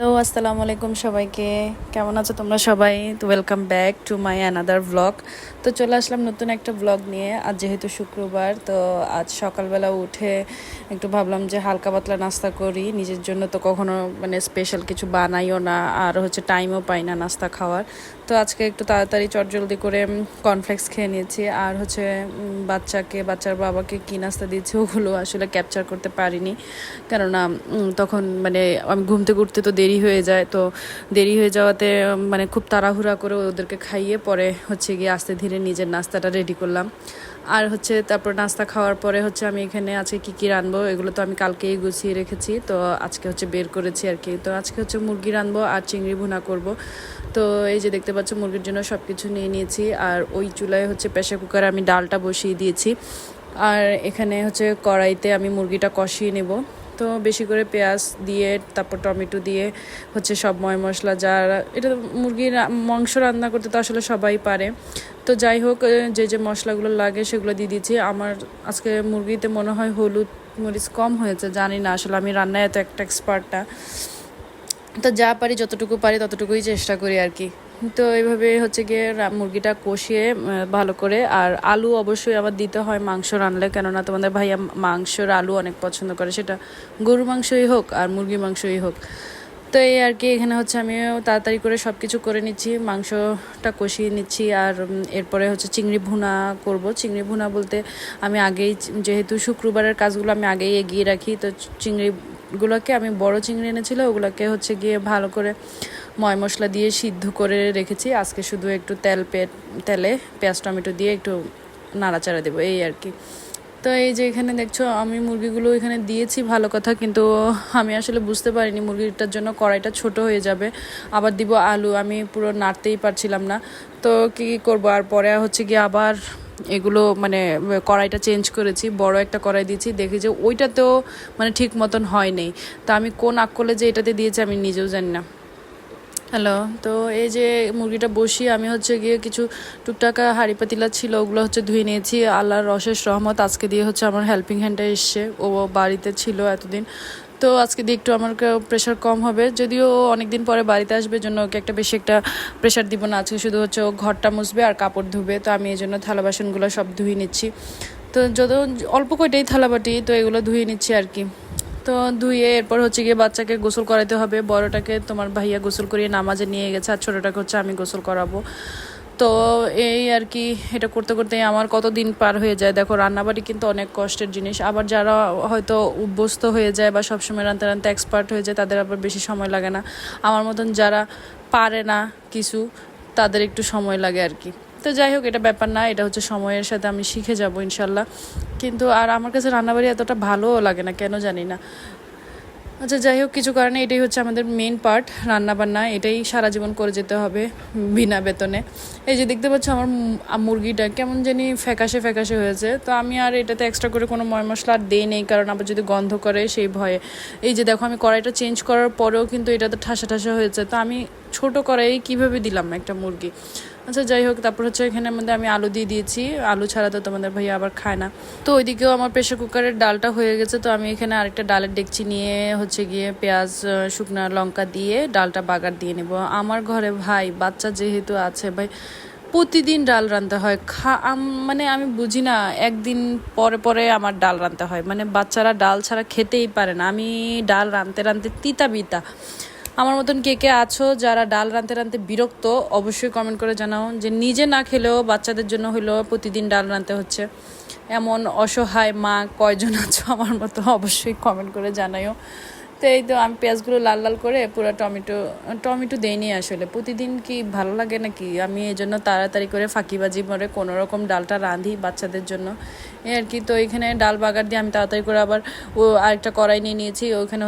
Hello, আসসালামু আলাইকুম সবাইকে। কেমন আছো তোমরা সবাই? তো welcome back to my another vlog. তো চলে আসলাম নতুন একটা ভ্লগ নিয়ে। আজ যেহেতু শুক্রবার, তো আজ সকালবেলা উঠে একটু ভাবলাম যে হালকা পাতলা নাস্তা করি নিজের জন্য। তো কখনো স্পেশাল কিছু বানাইও না, আর টাইমও পাই না নাস্তা খাওয়ার। তো আজকে একটু তাড়াতাড়ি চটজলদি করে কর্নফ্লেক্স খেয়ে নিয়েছি। আর বাচ্চার বাবাকে কী নাস্তা দিয়েছি ওগুলো আসলে ক্যাপচার করতে পারিনি, কেননা তখন আমি ঘুম থেকে উঠতে তো দেরি হয়ে যায়। তো দেরি হয়ে যাওয়াতে খুব তাড়াহুড়া করে ওদেরকে খাইয়ে পরে গিয়ে আস্তে ধীরে নিজের নাস্তাটা রেডি করলাম। আর তারপর নাস্তা খাওয়ার পরে আমি এখানে আজকে কী রাঁধবো এগুলো তো আমি কালকেই গুছিয়ে রেখেছি। তো আজকে বের করেছি আর কি। তো আজকে মুরগি রাঁধবো আর চিংড়ি ভুনা করব। তো এই যে দেখতে পাচ্ছ মুরগির জন্য সব কিছু নিয়ে নিয়েছি। আর ওই চুলায় প্রেসার কুকারে আমি ডালটা বসিয়ে দিয়েছি। আর এখানে কড়াইতে আমি মুরগিটা কষিয়ে নেব। তো বেশি করে পেঁয়াজ দিয়ে তারপর টমেটো দিয়ে সব মশলা, যারা এটা মুরগির মাংস রান্না করতে তো আসলে সবাই পারে। তো যাই হোক, যে যে মশলাগুলো লাগে সেগুলো দিয়ে দিয়েছি। আমার আজকে মুরগিতে মনে হয় হলুদ মরিচ কম হয়েছে, জানি না, আসলে আমি রান্নায় এত একটা এক্সপার্ট না। তো যা পারি যতটুকু পারি ততটুকুই চেষ্টা করি আর কি। তো এইভাবে গিয়ে মুরগিটা কষিয়ে ভালো করে, আর আলু অবশ্যই আবার দিতে হয় মাংস রানলে, কেননা তোমাদের ভাইয়া মাংসর আলু অনেক পছন্দ করে, সেটা গরুর মাংসই হোক আর মুরগির মাংসই হোক। তো এই আর কি, এখানে আমিও তাড়াতাড়ি করে সব কিছু করে নিচ্ছি, মাংসটা কষিয়ে নিচ্ছি। আর এরপরে চিংড়ি ভুনা করব। চিংড়ি ভুনা বলতে আমি আগেই, যেহেতু শুক্রবারের কাজগুলো আমি আগেই এগিয়ে রাখি, তো চিংড়িগুলোকে আমি বড় চিংড়ি এনেছিল, ওগুলোকে গিয়ে ভালো করে মশলা দিয়ে সিদ্ধ করে রেখেছি। আজকে শুধু একটু তেলে পেঁয়াজ টমেটো দিয়ে একটু নাড়াচাড়া দেবো, এই আর কি। তো এই যে এখানে দেখছো আমি মুরগিগুলো এখানে দিয়েছি, ভালো কথা, কিন্তু আমি আসলে বুঝতে পারিনি মুরগিটার জন্য কড়াইটা ছোট হয়ে যাবে। আবার দিব আলু, আমি পুরো নাড়তেই পারছিলাম না। তো কী করব, আর পরে গিয়ে আবার এগুলো কড়াইটা চেঞ্জ করেছি, বড় একটা কড়াই দিয়েছি, দেখি যে ওইটাতেও ঠিক মতন হয়নি। তা আমি কোন আকলে যে এটাতে দিয়েছি আমি নিজেও জানি না। হ্যালো, তো এই যে মুরগিটা বসিয়ে আমি গিয়ে কিছু টুকটাকা হাঁড়ি পাতিলা ছিল ওগুলো ধুয়ে নিয়েছি। আল্লাহর অশেষ রহমত, আজকে দিয়ে আমার হেল্পিং হ্যান্ডটা এসছে, ও বাড়িতে ছিল এতদিন। তো আজকে দিয়ে একটু আমার প্রেশার কম হবে, যদিও অনেকদিন পরে বাড়িতে আসবে, জন্য ওকে বেশি একটা প্রেশার দিব না। আজকে শুধু ও ঘরটা মুছবে আর কাপড় ধুবে। তো আমি এই জন্য থালা বাসনগুলো সব ধুয়ে নিচ্ছি। তো যত অল্প কয়টাই থালাবাটি, তো এগুলো ধুয়ে নিচ্ছি আর কি। তো ধুয়ে এরপর গিয়ে বাচ্চাকে গোসল করাতে হবে। বড়টাকে তোমার ভাইয়া গোসল করিয়ে নামাজে নিয়ে গেছে, আর ছোটোটাকে আমি গোসল করাবো। তো এই আর কি, এটা করতে করতে আমার কত দিন পার হয়ে যায়। দেখো, রান্নাবাড়ি কিন্তু অনেক কষ্টের জিনিস। আবার যারা হয়তো অভ্যস্ত হয়ে যায় বা সবসময় রান্তে রান্তে এক্সপার্ট হয়ে যায়, তাদের আবার বেশি সময় লাগে না। আমার মতন যারা পারে না কিছু, তাদের একটু সময় লাগে আর কি। তো যাই হোক, এটা ব্যাপার না, এটা সময়ের সাথে আমি শিখে যাব ইনশাল্লাহ। কিন্তু আর আমার কাছে রান্নাবাড়ি এতটা ভালোও লাগে না, কেন জানি না। আচ্ছা, যাই হোক, কিছু কারণে এটাই আমাদের মেন পার্ট, রান্নাবান্না। এটাই সারা জীবন করে যেতে হবে বিনা বেতনে। এই যে দেখতে পাচ্ছ আমার মুরগিটা কেমন জানি ফ্যাকাশে ফ্যাকাশে হয়েছে। তো আমি আর এটাতে এক্সট্রা করে কোনো মশলা আর দেই নেই, কারণ আবার যদি গন্ধ করে সেই ভয়ে। এই যে দেখো, আমি কড়াইটা চেঞ্জ করার পরেও কিন্তু এটাতে ঠাসা ঠাসা হয়েছে। তো আমি ছোট কড়াই কীভাবে দিলাম একটা মুরগি। আচ্ছা, যাই হোক, তারপর এখানের মধ্যে আমি আলু দিয়ে দিয়েছি। আলু ছাড়া তো তোমাদের ভাইয়া আবার খায় না। তো ওইদিকেও আমার প্রেশার কুকারের ডালটা হয়ে গেছে। তো আমি এখানে আরেকটা ডালের ডেকচি নিয়ে গিয়ে পেঁয়াজ শুকনা লঙ্কা দিয়ে ডালটা বাগার দিয়ে নেব। আমার ঘরে ভাই বাচ্চা যেহেতু আছে, ভাই প্রতিদিন ডাল রাঁধতে হয়। আমি বুঝি না, একদিন পরে পরে আমার ডাল রাঁধতে হয়। বাচ্চারা ডাল ছাড়া খেতেই পারে না। আমি ডাল রাঁধতে রাঁধতে তিতা বিতা। আমার মতন কে কে আছো যারা ডাল রাঁধতে রাঁধতে বিরক্ত, অবশ্যই কমেন্ট করে জানাও, যে নিজে না খেলেও বাচ্চাদের জন্য হলেও প্রতিদিন ডাল রাঁধতে হচ্ছে। এমন অসহায় মা কয়জন আছো আমার মতো, অবশ্যই কমেন্ট করে জানাইও। তো এই তো আমি পেঁয়াজগুলো লাল লাল করে পুরো টমেটো দেইনি, আসলে প্রতিদিন কি ভালো লাগে নাকি। আমি এই জন্য তাড়াতাড়ি করে ফাঁকিবাজি করে কোনো রকম ডালটা রাঁধি বাচ্চাদের জন্য, এই আর কি। তো এখানে ডাল বাগার দিয়ে আমি তাড়াতাড়ি করে আবার আরেকটা কড়াই নিয়ে নিয়েছি, ওখানে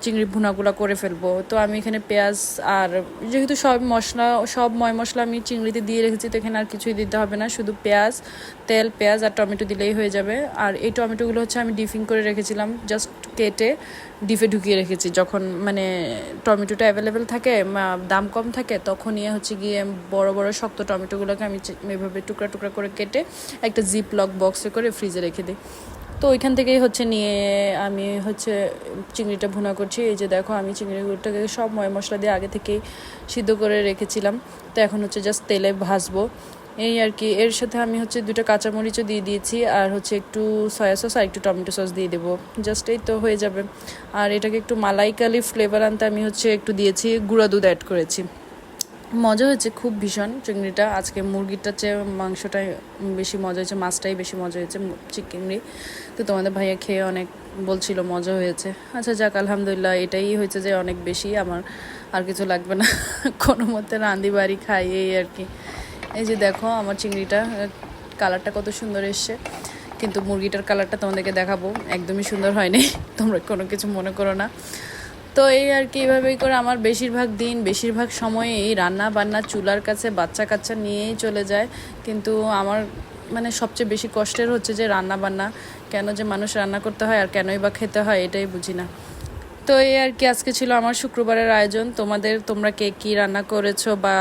চিংড়ি ভুনাগুলো করে ফেলবো। তো আমি এখানে পেঁয়াজ, আর যেহেতু সব মশলা আমি চিংড়িতে দিয়ে রেখেছি, তো এখানে আর কিছুই দিতে হবে না, শুধু পেঁয়াজ আর টমেটো দিলেই হয়ে যাবে। আর এই টমেটোগুলো আমি ডিপিং করে রেখেছিলাম, জাস্ট কেটে ডিপে ঢুকিয়ে রেখেছি। যখন টমেটোটা অ্যাভেলেবেল থাকে, দাম কম থাকে, তখনই গিয়ে বড় বড় শক্ত টমেটোগুলোকে আমি এভাবে টুকরা টুকরা করে কেটে একটা জিপ লক বক্সে করে ফ্রিজে রেখে দিই। তো ওইখান থেকেই হচ্ছে নিয়ে আমি হচ্ছে চিংড়িটা ভুনা করছি। এই যে দেখো আমি চিংড়িগুলোটাকে সব ময় মশলা দিয়ে আগে থেকেই সিদ্ধ করে রেখেছিলাম। তো এখন হচ্ছে জাস্ট তেলে ভাজবো এই আর কি। এর সাথে আমি হচ্ছে 2টা কাঁচামরিচও দিয়ে দিয়েছি, আর হচ্ছে একটু সয়া সস আর একটু টমেটো সস দিয়ে দেবো, জাস্ট এই তো হয়ে যাবে। আর এটাকে একটু মালাইকালি ফ্লেভার আনতে আমি হচ্ছে একটু দিয়েছি গুঁড়া দুধ অ্যাড করেছি। মজা হয়েছে খুব ভীষণ চিংড়িটা। আজকে মুরগিটার চেয়ে মাংসটাই বেশি মজা হয়েছে, মাছটাই বেশি মজা হয়েছে চিংড়ি। তো তোমাদের ভাইয়া খেয়ে অনেক বলছিল মজা হয়েছে। আচ্ছা যাক, আলহামদুলিল্লাহ, এটাই হয়েছে যে অনেক বেশি, আমার আর কিছু লাগবে না, কোনো মতে রাঁধি বাড়ি খাই এই আর কি। এই যে দেখো আমার চিংড়িটা কালারটা কত সুন্দর এসছে, কিন্তু মুরগিটার কালারটা তোমাদেরকে দেখাবো, একদমই সুন্দর হয়নি, তোমরা কোনো কিছু মনে করো না। তো এই আর কি, এইভাবেই করে আমার বেশিরভাগ সময় এই রান্না বান্না চুলার কাছে বাচ্চা কাচ্চা নিয়েই চলে যায়। কিন্তু আমার মানে সবচেয়ে বেশি কষ্টের হচ্ছে যে রান্না বান্না, কেন যে মানুষ রান্না করতে হয় আর কেনই বা খেতে হয় এটাই বুঝি না। তো এই আর কি, আজকে ছিল আমার শুক্রবারের আয়োজন। তোমরা কে কী রান্না করেছো বা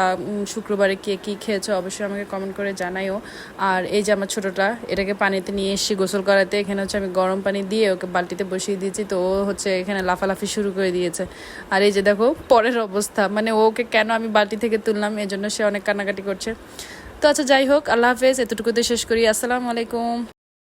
শুক্রবারে কে কী খেয়েছো অবশ্যই আমাকে কমেন্ট করে জানাইও। আর এই যে আমার ছোটোটা, এটাকে পানিতে নিয়ে এসেছি গোসল করাতে। এখানে হচ্ছে আমি গরম পানি দিয়ে ওকে বালতিতে বসিয়ে দিয়েছি, তো ও হচ্ছে এখানে লাফালাফি শুরু করে দিয়েছে। আর এই যে দেখো পরের অবস্থা, মানে ওকে কেন আমি বালতি থেকে তুললাম এজন্য সে অনেক কান্নাকাটি করছে। তো আচ্ছা যাই হোক, আল্লাহ হাফেজ, এতটুকুতে শেষ করি। আসসালামু আলাইকুম।